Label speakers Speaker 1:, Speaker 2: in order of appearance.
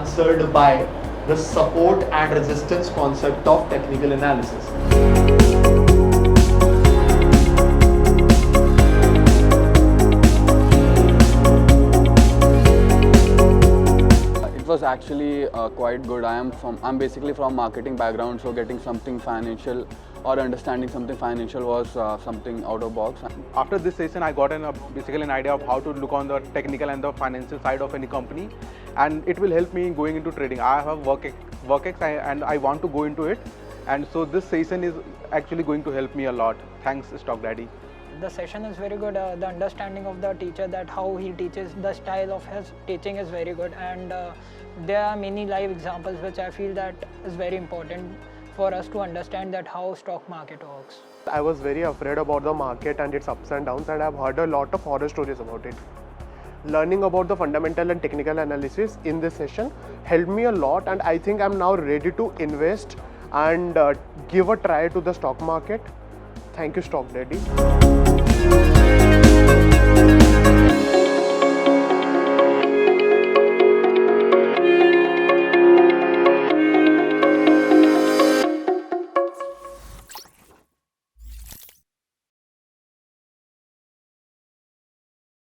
Speaker 1: answered by the support and resistance concept of technical analysis.
Speaker 2: It was actually quite good. I'm basically from marketing background, so getting something financial or understanding something financial was something out of box.
Speaker 3: After this session, I got basically an idea of how to look on the technical and the financial side of any company, and it will help me going into trading. I have work and I want to go into it, and so this session is actually going to help me a lot. Thanks, StockDaddy.
Speaker 4: The session is very good. The understanding of the teacher, that how he teaches, the style of his teaching is very good, and there are many live examples which I feel that is very important for us to understand that how stock market works.
Speaker 5: I was very afraid about the market and its ups and downs, and I've heard a lot of horror stories about it. Learning about the fundamental and technical analysis in this session helped me a lot, and I think I'm now ready to invest and give a try to the stock market. Thank you, StockDaddy.